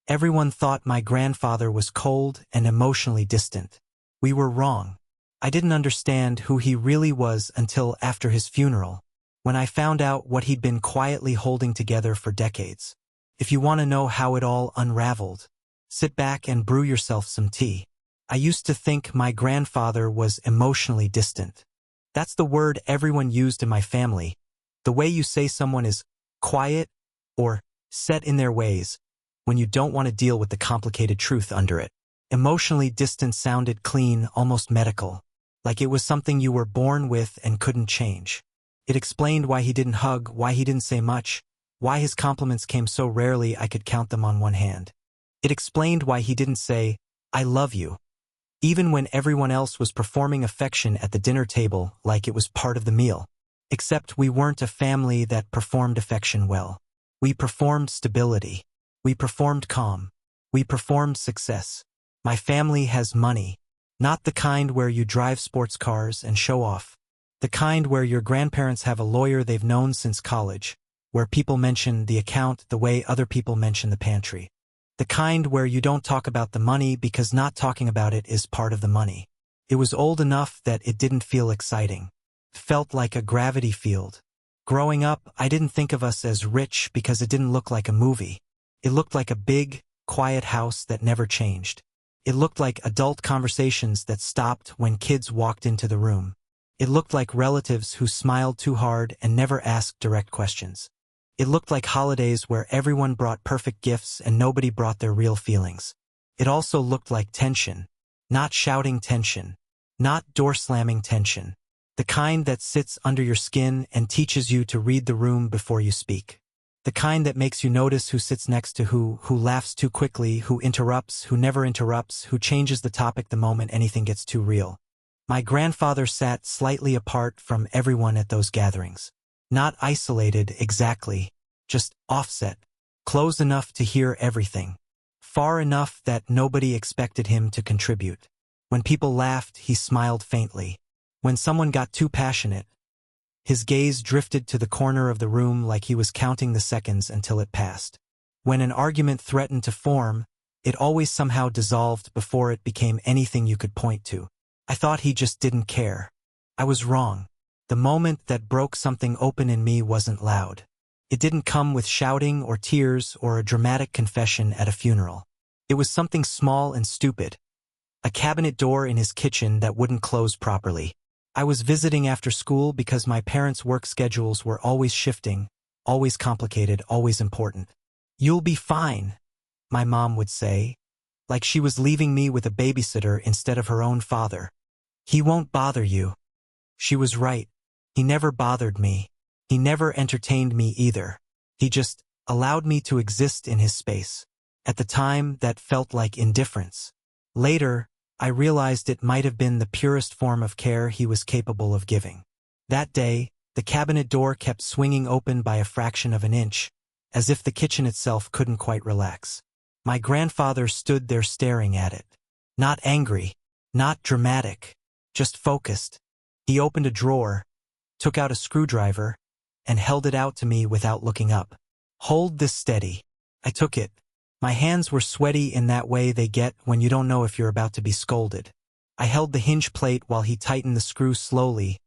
Everyone thought my grandfather was cold and emotionally distant. We were wrong. I didn't understand who he really was until after his funeral, when I found out what he'd been quietly holding together for decades. If you want to know how it all unraveled, sit back and brew yourself some tea. I used to think my grandfather was emotionally distant. That's the word everyone used in my family. The way you say someone is quiet or set in their ways when you don't want to deal with the complicated truth under it. Emotionally distant sounded clean, almost medical, like it was something you were born with and couldn't change. It explained why he didn't hug, why he didn't say much, why his compliments came so rarely I could count them on one hand. It explained why he didn't say, "I love you," even when everyone else was performing affection at the dinner table like it was part of the meal. Except we weren't a family that performed affection well. We performed stability. We performed calm. We performed success. My family has money. Not the kind where you drive sports cars and show off. The kind where your grandparents have a lawyer they've known since college, where people mention the account the way other people mention the pantry. The kind where you don't talk about the money because not talking about it is part of the money. It was old enough that it didn't feel exciting. It felt like a gravity field. Growing up, I didn't think of us as rich because it didn't look like a movie. It looked like a big, quiet house that never changed. It looked like adult conversations that stopped when kids walked into the room. It looked like relatives who smiled too hard and never asked direct questions. It looked like holidays where everyone brought perfect gifts and nobody brought their real feelings. It also looked like tension. Not shouting tension. Not door-slamming tension. The kind that sits under your skin and teaches you to read the room before you speak. The kind that makes you notice who sits next to who laughs too quickly, who interrupts, who never interrupts, who changes the topic the moment anything gets too real. My grandfather sat slightly apart from everyone at those gatherings. Not isolated exactly, just offset, close enough to hear everything, far enough that nobody expected him to contribute. When people laughed, he smiled faintly. When someone got too passionate, his gaze drifted to the corner of the room like he was counting the seconds until it passed. When an argument threatened to form, it always somehow dissolved before it became anything you could point to. I thought he just didn't care. I was wrong. The moment that broke something open in me wasn't loud. It didn't come with shouting or tears or a dramatic confession at a funeral. It was something small and stupid. A cabinet door in his kitchen that wouldn't close properly. I was visiting after school because my parents' work schedules were always shifting, always complicated, always important. "You'll be fine," my mom would say, like she was leaving me with a babysitter instead of her own father. "He won't bother you." She was right. He never bothered me. He never entertained me either. He just allowed me to exist in his space. At the time, that felt like indifference. Later, I realized it might have been the purest form of care he was capable of giving. That day, the cabinet door kept swinging open by a fraction of an inch, as if the kitchen itself couldn't quite relax. My grandfather stood there staring at it. Not angry, not dramatic, just focused. He opened a drawer, took out a screwdriver, and held it out to me without looking up. "Hold this steady." I took it. My hands were sweaty in that way they get when you don't know if you're about to be scolded. I held the hinge plate while he tightened the screw slowly,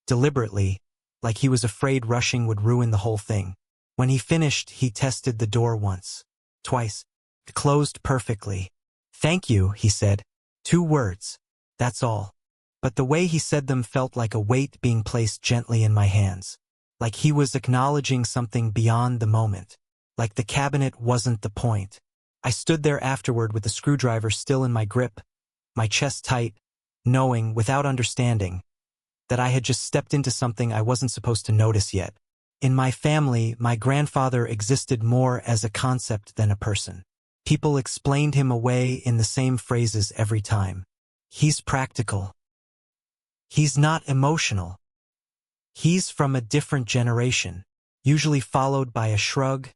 deliberately, like he was afraid rushing would ruin the whole thing. When he finished, he tested the door once, twice. It closed perfectly. "Thank you," he said. 2 words. That's all. But the way he said them felt like a weight being placed gently in my hands. Like he was acknowledging something beyond the moment. Like the cabinet wasn't the point. I stood there afterward with the screwdriver still in my grip, my chest tight, knowing, without understanding, that I had just stepped into something I wasn't supposed to notice yet. In my family, my grandfather existed more as a concept than a person. People explained him away in the same phrases every time. He's practical. He's not emotional. He's from a different generation, usually followed by a shrug,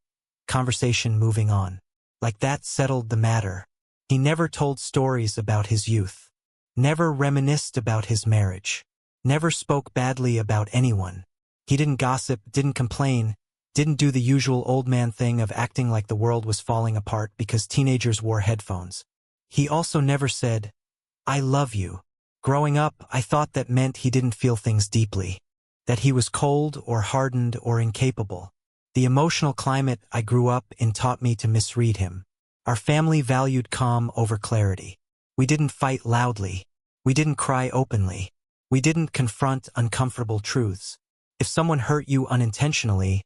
conversation moving on. Like that settled the matter. He never told stories about his youth. Never reminisced about his marriage. Never spoke badly about anyone. He didn't gossip, didn't complain. Didn't do the usual old man thing of acting like the world was falling apart because teenagers wore headphones. He also never said, "I love you." Growing up, I thought that meant he didn't feel things deeply, that he was cold or hardened or incapable. The emotional climate I grew up in taught me to misread him. Our family valued calm over clarity. We didn't fight loudly. We didn't cry openly. We didn't confront uncomfortable truths. If someone hurt you unintentionally,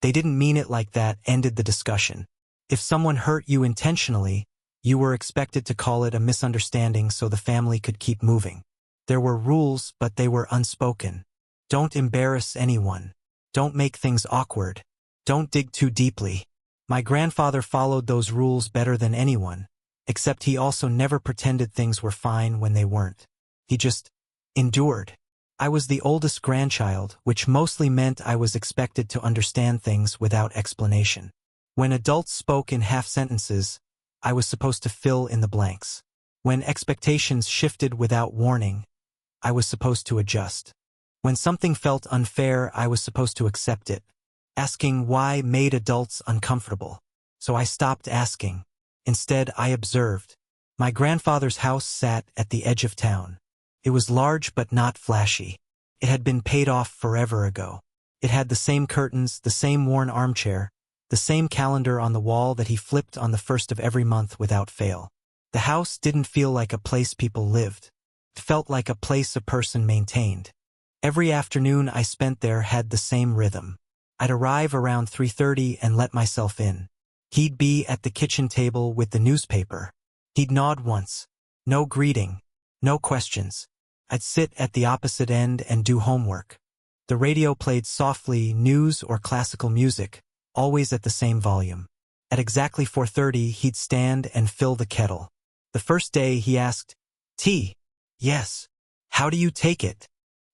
they didn't mean it like that ended the discussion. If someone hurt you intentionally, you were expected to call it a misunderstanding so the family could keep moving. There were rules, but they were unspoken. Don't embarrass anyone. Don't make things awkward. Don't dig too deeply. My grandfather followed those rules better than anyone, except he also never pretended things were fine when they weren't. He just endured. I was the oldest grandchild, which mostly meant I was expected to understand things without explanation. When adults spoke in half sentences, I was supposed to fill in the blanks. When expectations shifted without warning, I was supposed to adjust. When something felt unfair, I was supposed to accept it. Asking why made adults uncomfortable. So I stopped asking. Instead, I observed. My grandfather's house sat at the edge of town. It was large but not flashy. It had been paid off forever ago. It had the same curtains, the same worn armchair, the same calendar on the wall that he flipped on the first of every month without fail. The house didn't feel like a place people lived. It felt like a place a person maintained. Every afternoon I spent there had the same rhythm. I'd arrive around 3:30 and let myself in. He'd be at the kitchen table with the newspaper. He'd nod once. No greeting. No questions. I'd sit at the opposite end and do homework. The radio played softly, news or classical music, always at the same volume. At exactly 4:30, he'd stand and fill the kettle. The first day he asked, "Tea?" "Yes." "How do you take it?"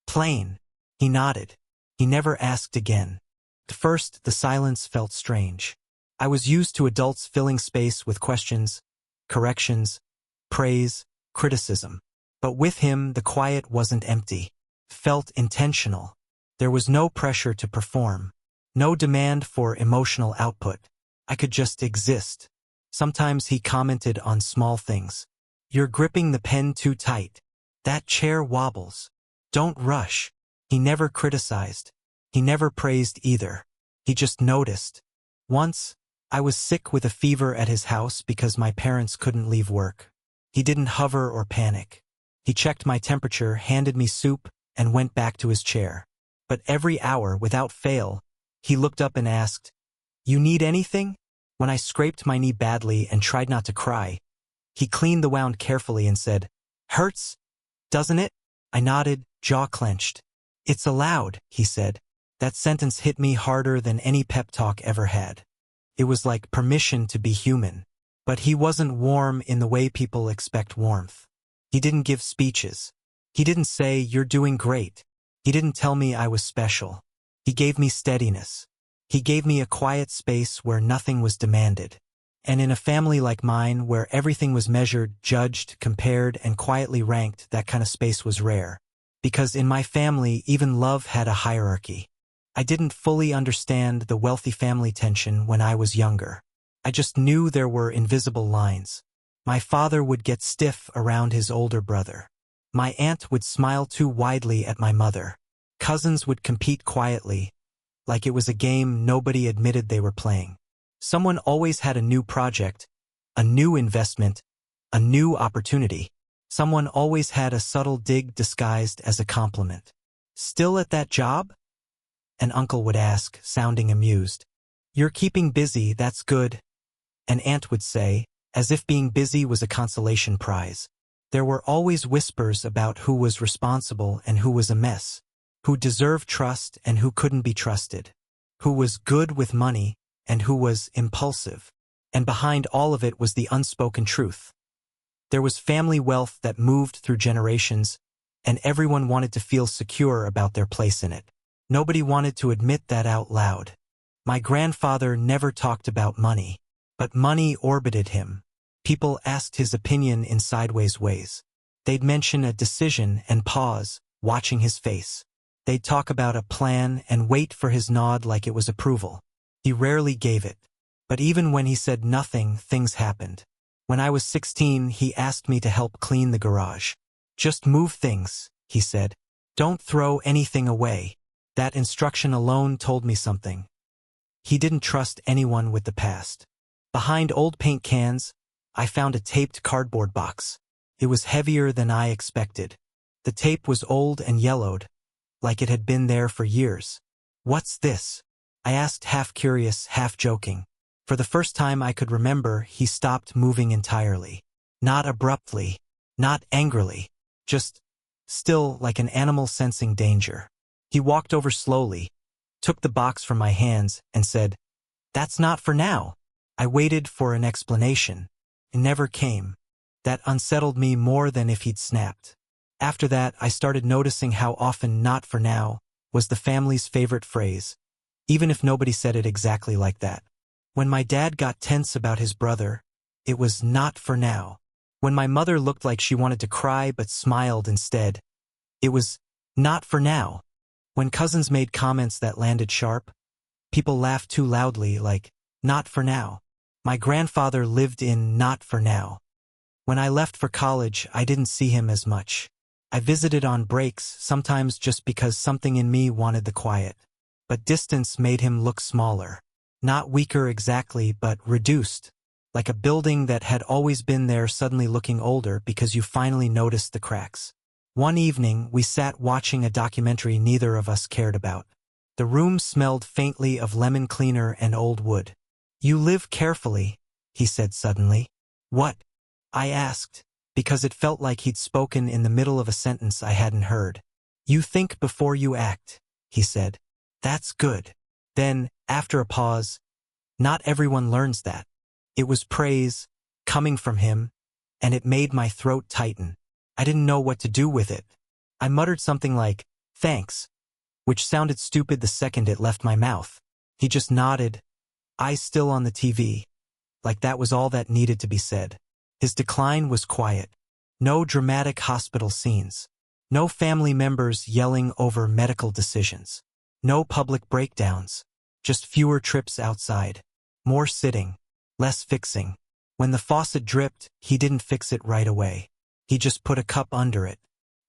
"Plain." He nodded. He never asked again. At first, the silence felt strange. I was used to adults filling space with questions, corrections, praise, criticism. But with him, the quiet wasn't empty. It felt intentional. There was no pressure to perform. No demand for emotional output. I could just exist. Sometimes he commented on small things. "You're gripping the pen too tight. That chair wobbles. Don't rush." He never criticized. He never praised either. He just noticed. Once, I was sick with a fever at his house because my parents couldn't leave work. He didn't hover or panic. He checked my temperature, handed me soup, and went back to his chair. But every hour, without fail, he looked up and asked, "You need anything?" When I scraped my knee badly and tried not to cry, he cleaned the wound carefully and said, "Hurts, doesn't it?" I nodded, jaw clenched. "It's allowed," he said. That sentence hit me harder than any pep talk ever had. It was like permission to be human. But he wasn't warm in the way people expect warmth. He didn't give speeches. He didn't say, "You're doing great." He didn't tell me I was special. He gave me steadiness. He gave me a quiet space where nothing was demanded. And in a family like mine, where everything was measured, judged, compared, and quietly ranked, that kind of space was rare. Because in my family, even love had a hierarchy. I didn't fully understand the wealthy family tension when I was younger. I just knew there were invisible lines. My father would get stiff around his older brother. My aunt would smile too widely at my mother. Cousins would compete quietly, like it was a game nobody admitted they were playing. Someone always had a new project, a new investment, a new opportunity. Someone always had a subtle dig disguised as a compliment. "Still at that job?" An uncle would ask, sounding amused. "You're keeping busy, that's good." An aunt would say, as if being busy was a consolation prize. There were always whispers about who was responsible and who was a mess, who deserved trust and who couldn't be trusted, who was good with money and who was impulsive. And behind all of it was the unspoken truth. There was family wealth that moved through generations, and everyone wanted to feel secure about their place in it. Nobody wanted to admit that out loud. My grandfather never talked about money, but money orbited him. People asked his opinion in sideways ways. They'd mention a decision and pause, watching his face. They'd talk about a plan and wait for his nod like it was approval. He rarely gave it. But even when he said nothing, things happened. When I was 16, he asked me to help clean the garage. Just move things, he said. Don't throw anything away. That instruction alone told me something. He didn't trust anyone with the past. Behind old paint cans, I found a taped cardboard box. It was heavier than I expected. The tape was old and yellowed, like it had been there for years. What's this? I asked, half curious, half joking. For the first time I could remember, he stopped moving entirely. Not abruptly, not angrily, just still like an animal sensing danger. He walked over slowly, took the box from my hands, and said, "That's not for now." I waited for an explanation. It never came. That unsettled me more than if he'd snapped. After that, I started noticing how often "not for now" was the family's favorite phrase, even if nobody said it exactly like that. When my dad got tense about his brother, it was "not for now." When my mother looked like she wanted to cry but smiled instead, it was "not for now." When cousins made comments that landed sharp, people laughed too loudly, like "not for now." My grandfather lived in "not for now." When I left for college, I didn't see him as much. I visited on breaks, sometimes just because something in me wanted the quiet. But distance made him look smaller. Not weaker exactly, but reduced. Like a building that had always been there suddenly looking older because you finally noticed the cracks. One evening, we sat watching a documentary neither of us cared about. The room smelled faintly of lemon cleaner and old wood. "You live carefully," he said suddenly. "What?" I asked, because it felt like he'd spoken in the middle of a sentence I hadn't heard. "You think before you act," he said. "That's good." Then, after a pause, "Not everyone learns that." It was praise, coming from him, and it made my throat tighten. I didn't know what to do with it. I muttered something like, "Thanks," which sounded stupid the second it left my mouth. He just nodded, eyes still on the TV, like that was all that needed to be said. His decline was quiet. No dramatic hospital scenes. No family members yelling over medical decisions. No public breakdowns. Just fewer trips outside. More sitting. Less fixing. When the faucet dripped, he didn't fix it right away. He just put a cup under it.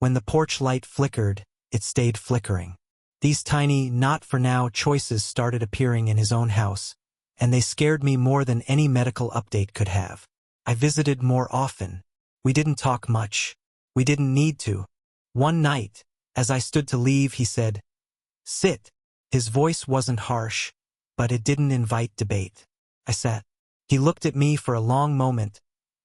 When the porch light flickered, it stayed flickering. These tiny, not-for-now choices started appearing in his own house, and they scared me more than any medical update could have. I visited more often. We didn't talk much. We didn't need to. One night, as I stood to leave, he said, "Sit." His voice wasn't harsh, but it didn't invite debate. I sat. He looked at me for a long moment,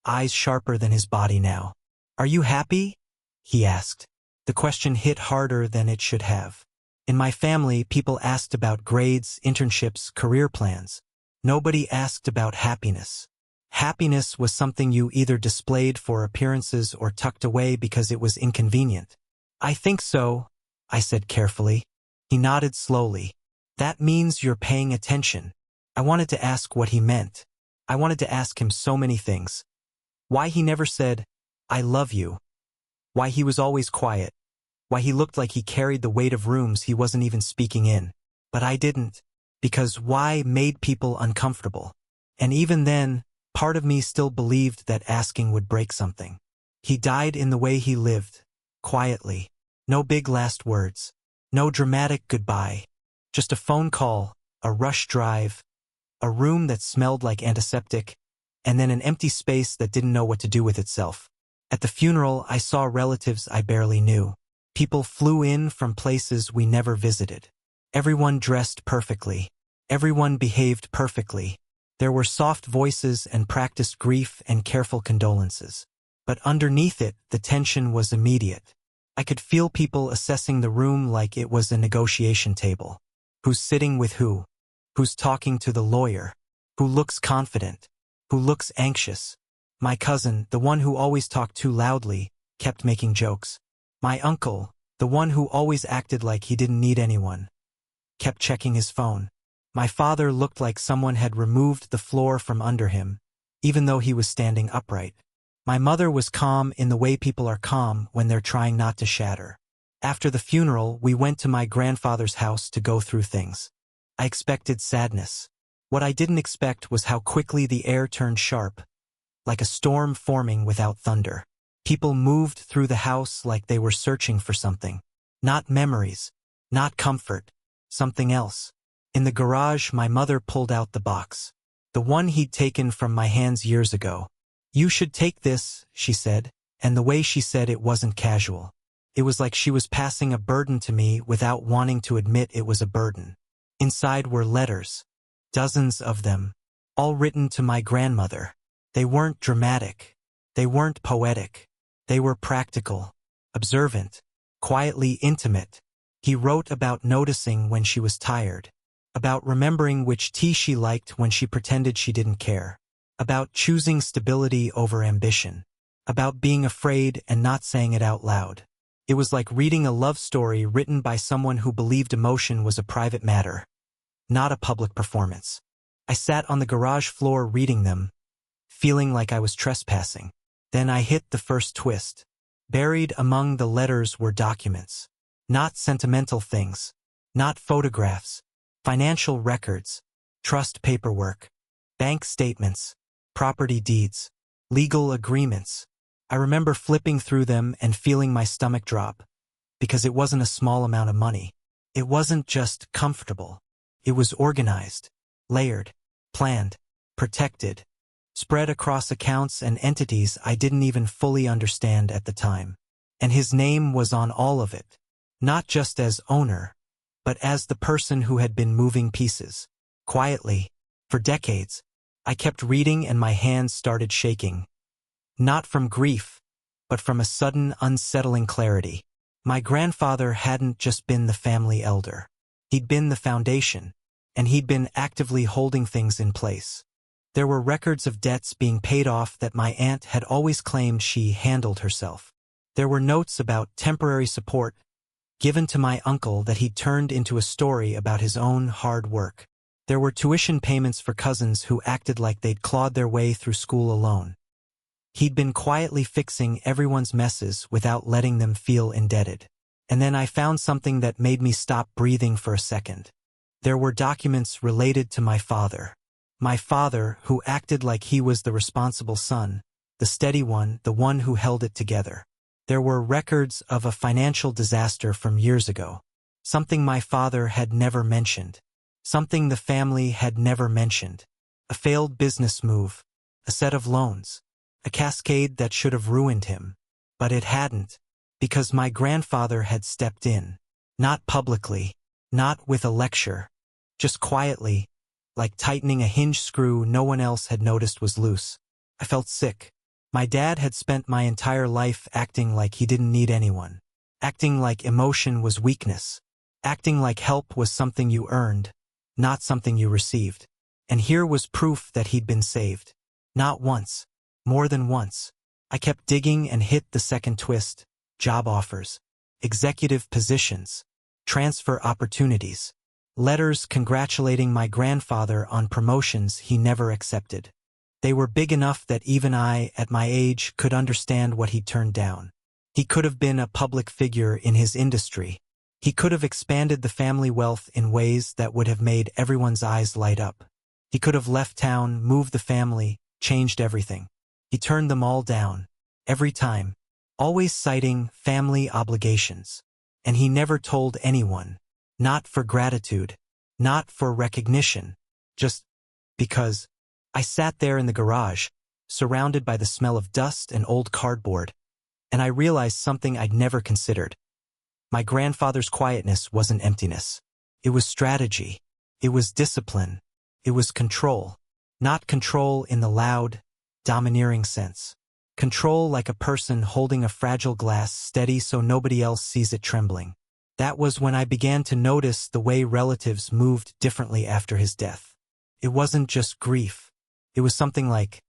eyes sharper than his body now. "Are you happy?" he asked. The question hit harder than it should have. In my family, people asked about grades, internships, career plans. Nobody asked about happiness. Happiness was something you either displayed for appearances or tucked away because it was inconvenient. "I think so," I said carefully. He nodded slowly. "That means you're paying attention." I wanted to ask what he meant. I wanted to ask him so many things. Why he never said, "I love you." Why he was always quiet. Why he looked like he carried the weight of rooms he wasn't even speaking in. But I didn't. Because why made people uncomfortable. And even then, part of me still believed that asking would break something. He died in the way he lived. Quietly. No big last words. No dramatic goodbye. Just a phone call, a rush drive, a room that smelled like antiseptic, and then an empty space that didn't know what to do with itself. At the funeral, I saw relatives I barely knew. People flew in from places we never visited. Everyone dressed perfectly. Everyone behaved perfectly. There were soft voices and practiced grief and careful condolences. But underneath it, the tension was immediate. I could feel people assessing the room like it was a negotiation table. Who's sitting with who? Who's talking to the lawyer? Who looks confident? Who looks anxious? My cousin, the one who always talked too loudly, kept making jokes. My uncle, the one who always acted like he didn't need anyone, kept checking his phone. My father looked like someone had removed the floor from under him, even though he was standing upright. My mother was calm in the way people are calm when they're trying not to shatter. After the funeral, we went to my grandfather's house to go through things. I expected sadness. What I didn't expect was how quickly the air turned sharp, like a storm forming without thunder. People moved through the house like they were searching for something. Not memories, not comfort, something else. In the garage, my mother pulled out the box. The one he'd taken from my hands years ago. "You should take this," she said, and the way she said it wasn't casual. It was like she was passing a burden to me without wanting to admit it was a burden. Inside were letters. Dozens of them. All written to my grandmother. They weren't dramatic. They weren't poetic. They were practical, observant, quietly intimate. He wrote about noticing when she was tired. About remembering which tea she liked when she pretended she didn't care. About choosing stability over ambition. About being afraid and not saying it out loud. It was like reading a love story written by someone who believed emotion was a private matter, not a public performance. I sat on the garage floor reading them, feeling like I was trespassing. Then I hit the first twist. Buried among the letters were documents. Not sentimental things. Not photographs. Financial records. Trust paperwork. Bank statements. Property deeds. Legal agreements. I remember flipping through them and feeling my stomach drop, because it wasn't a small amount of money. It wasn't just comfortable. It was organized, layered, planned, protected, spread across accounts and entities I didn't even fully understand at the time. And his name was on all of it, not just as owner, but as the person who had been moving pieces. Quietly, for decades, I kept reading and my hands started shaking. Not from grief, but from a sudden, unsettling clarity. My grandfather hadn't just been the family elder. He'd been the foundation, and he'd been actively holding things in place. There were records of debts being paid off that my aunt had always claimed she handled herself. There were notes about temporary support given to my uncle that he'd turned into a story about his own hard work. There were tuition payments for cousins who acted like they'd clawed their way through school alone. He'd been quietly fixing everyone's messes without letting them feel indebted. And then I found something that made me stop breathing for a second. There were documents related to my father. My father, who acted like he was the responsible son, the steady one, the one who held it together. There were records of a financial disaster from years ago. Something my father had never mentioned. Something the family had never mentioned. A failed business move. A set of loans. A cascade that should have ruined him. But it hadn't, because my grandfather had stepped in. Not publicly, not with a lecture, just quietly, like tightening a hinge screw no one else had noticed was loose. I felt sick. My dad had spent my entire life acting like he didn't need anyone. Acting like emotion was weakness. Acting like help was something you earned, not something you received. And here was proof that he'd been saved. Not once. More than once. I kept digging and hit the second twist. Job offers. Executive positions. Transfer opportunities. Letters congratulating my grandfather on promotions he never accepted. They were big enough that even I, at my age, could understand what he turned down. He could have been a public figure in his industry. He could have expanded the family wealth in ways that would have made everyone's eyes light up. He could have left town, moved the family, changed everything. He turned them all down. Every time. Always citing family obligations. And he never told anyone. Not for gratitude. Not for recognition. Just because. I sat there in the garage, surrounded by the smell of dust and old cardboard, and I realized something I'd never considered. My grandfather's quietness wasn't emptiness. It was strategy. It was discipline. It was control. Not control in the loud, domineering sense. Control like a person holding a fragile glass steady so nobody else sees it trembling. That was when I began to notice the way relatives moved differently after his death. It wasn't just grief. It was something like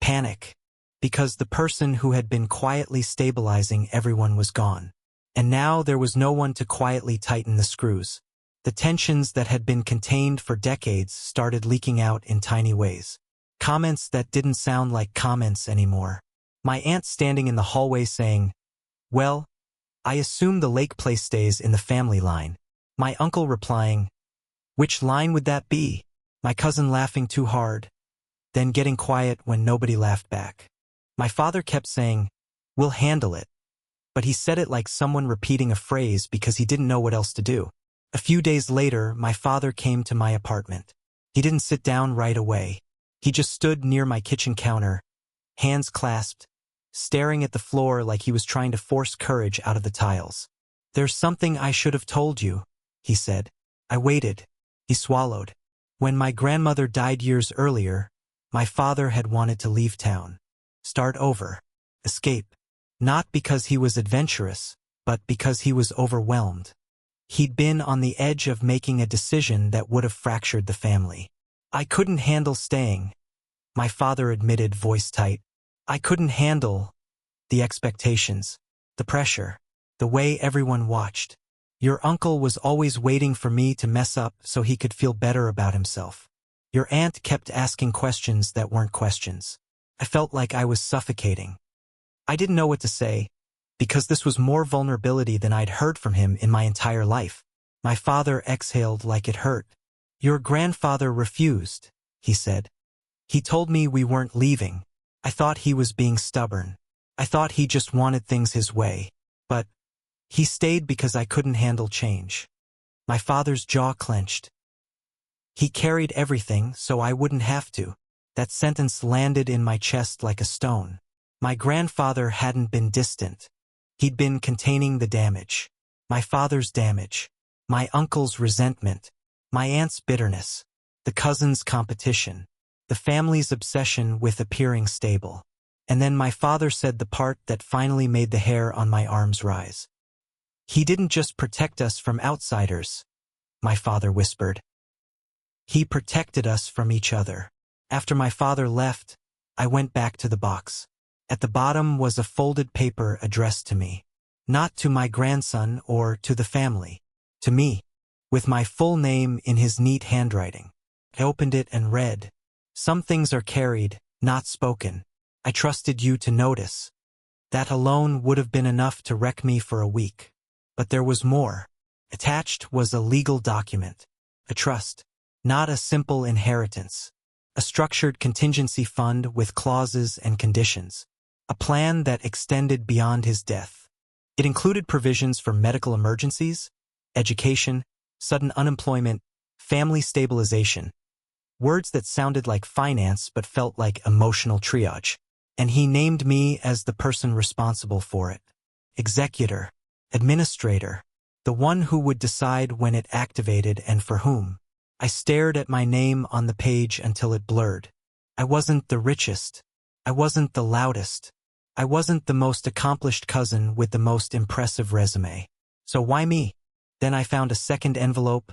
panic, because the person who had been quietly stabilizing everyone was gone. And now there was no one to quietly tighten the screws. The tensions that had been contained for decades started leaking out in tiny ways. Comments that didn't sound like comments anymore. My aunt standing in the hallway saying, "Well, I assume the Lake place stays in the family line." My uncle replying, "Which line would that be?" My cousin laughing too hard, then getting quiet when nobody laughed back. My father kept saying, "We'll handle it," but he said it like someone repeating a phrase because he didn't know what else to do. A few days later, my father came to my apartment. He didn't sit down right away. He just stood near my kitchen counter, hands clasped, staring at the floor like he was trying to force courage out of the tiles. "There's something I should have told you," he said. I waited. He swallowed. When my grandmother died years earlier, my father had wanted to leave town. Start over. Escape. Not because he was adventurous, but because he was overwhelmed. He'd been on the edge of making a decision that would have fractured the family. "I couldn't handle staying," my father admitted, voice tight. "I couldn't handle the expectations, the pressure, the way everyone watched. Your uncle was always waiting for me to mess up so he could feel better about himself. Your aunt kept asking questions that weren't questions. I felt like I was suffocating. I didn't know what to say, because this was more vulnerability than I'd heard from him in my entire life." My father exhaled like it hurt. "Your grandfather refused," he said. "He told me we weren't leaving. I thought he was being stubborn. I thought he just wanted things his way. But he stayed because I couldn't handle change." My father's jaw clenched. "He carried everything so I wouldn't have to." That sentence landed in my chest like a stone. My grandfather hadn't been distant. He'd been containing the damage. My father's damage. My uncle's resentment. My aunt's bitterness. The cousin's competition. The family's obsession with appearing stable. And then my father said the part that finally made the hair on my arms rise. "He didn't just protect us from outsiders," my father whispered. "He protected us from each other." After my father left, I went back to the box. At the bottom was a folded paper addressed to me. Not to my grandson or to the family. To me, with my full name in his neat handwriting. I opened it and read, "Some things are carried, not spoken. I trusted you to notice." That alone would have been enough to wreck me for a week. But there was more. Attached was a legal document. A trust. Not a simple inheritance. A structured contingency fund with clauses and conditions. A plan that extended beyond his death. It included provisions for medical emergencies, education, sudden unemployment, family stabilization. Words that sounded like finance but felt like emotional triage. And he named me as the person responsible for it. Executor. Administrator. The one who would decide when it activated and for whom. I stared at my name on the page until it blurred. I wasn't the richest. I wasn't the loudest. I wasn't the most accomplished cousin with the most impressive resume. So why me? Then I found a second envelope,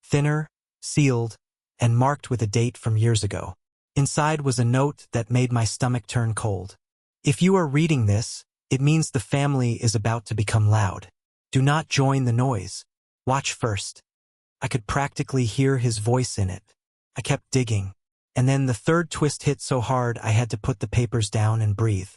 thinner, sealed, and marked with a date from years ago. Inside was a note that made my stomach turn cold. "If you are reading this, it means the family is about to become loud. Do not join the noise. Watch first." I could practically hear his voice in it. I kept digging. And then the third twist hit so hard I had to put the papers down and breathe.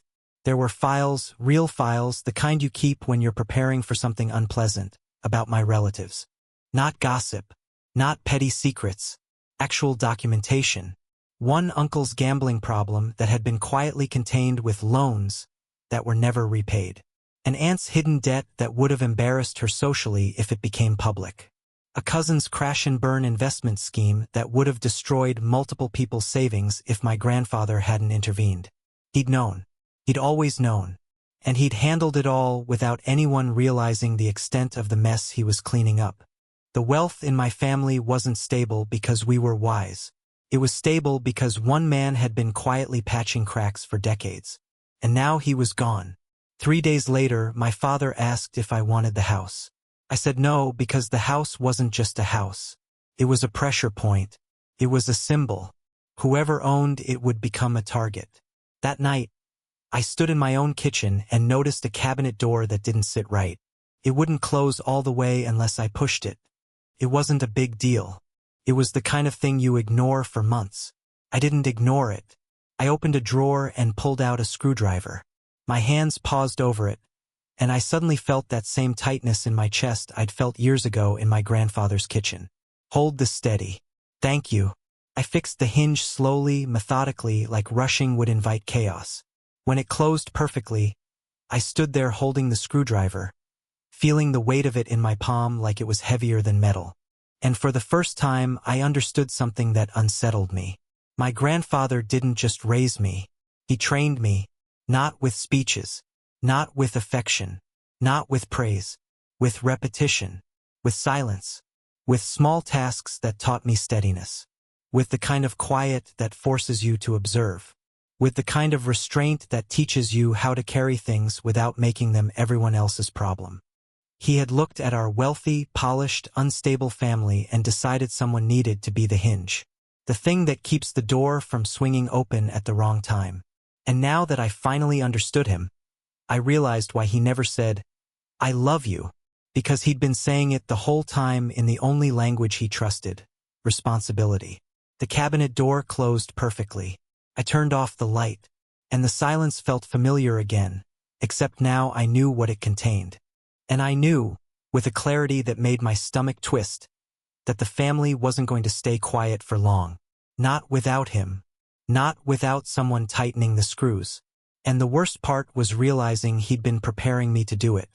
There were files, real files, the kind you keep when you're preparing for something unpleasant, about my relatives. Not gossip. Not petty secrets. Actual documentation. One uncle's gambling problem that had been quietly contained with loans that were never repaid. An aunt's hidden debt that would have embarrassed her socially if it became public. A cousin's crash-and-burn investment scheme that would have destroyed multiple people's savings if my grandfather hadn't intervened. He'd known. He'd always known. And he'd handled it all without anyone realizing the extent of the mess he was cleaning up. The wealth in my family wasn't stable because we were wise. It was stable because one man had been quietly patching cracks for decades. And now he was gone. 3 days later, my father asked if I wanted the house. I said no because the house wasn't just a house. It was a pressure point. It was a symbol. Whoever owned it would become a target. That night, I stood in my own kitchen and noticed a cabinet door that didn't sit right. It wouldn't close all the way unless I pushed it. It wasn't a big deal. It was the kind of thing you ignore for months. I didn't ignore it. I opened a drawer and pulled out a screwdriver. My hands paused over it, and I suddenly felt that same tightness in my chest I'd felt years ago in my grandfather's kitchen. "Hold this steady. Thank you." I fixed the hinge slowly, methodically, like rushing would invite chaos. When it closed perfectly, I stood there holding the screwdriver, feeling the weight of it in my palm like it was heavier than metal. And for the first time, I understood something that unsettled me. My grandfather didn't just raise me. He trained me, not with speeches, not with affection, not with praise, with repetition, with silence, with small tasks that taught me steadiness, with the kind of quiet that forces you to observe, with the kind of restraint that teaches you how to carry things without making them everyone else's problem. He had looked at our wealthy, polished, unstable family and decided someone needed to be the hinge, the thing that keeps the door from swinging open at the wrong time. And now that I finally understood him, I realized why he never said, "I love you," because he'd been saying it the whole time in the only language he trusted, responsibility. The cabinet door closed perfectly. I turned off the light, and the silence felt familiar again, except now I knew what it contained. And I knew, with a clarity that made my stomach twist, that the family wasn't going to stay quiet for long. Not without him. Not without someone tightening the screws. And the worst part was realizing he'd been preparing me to do it.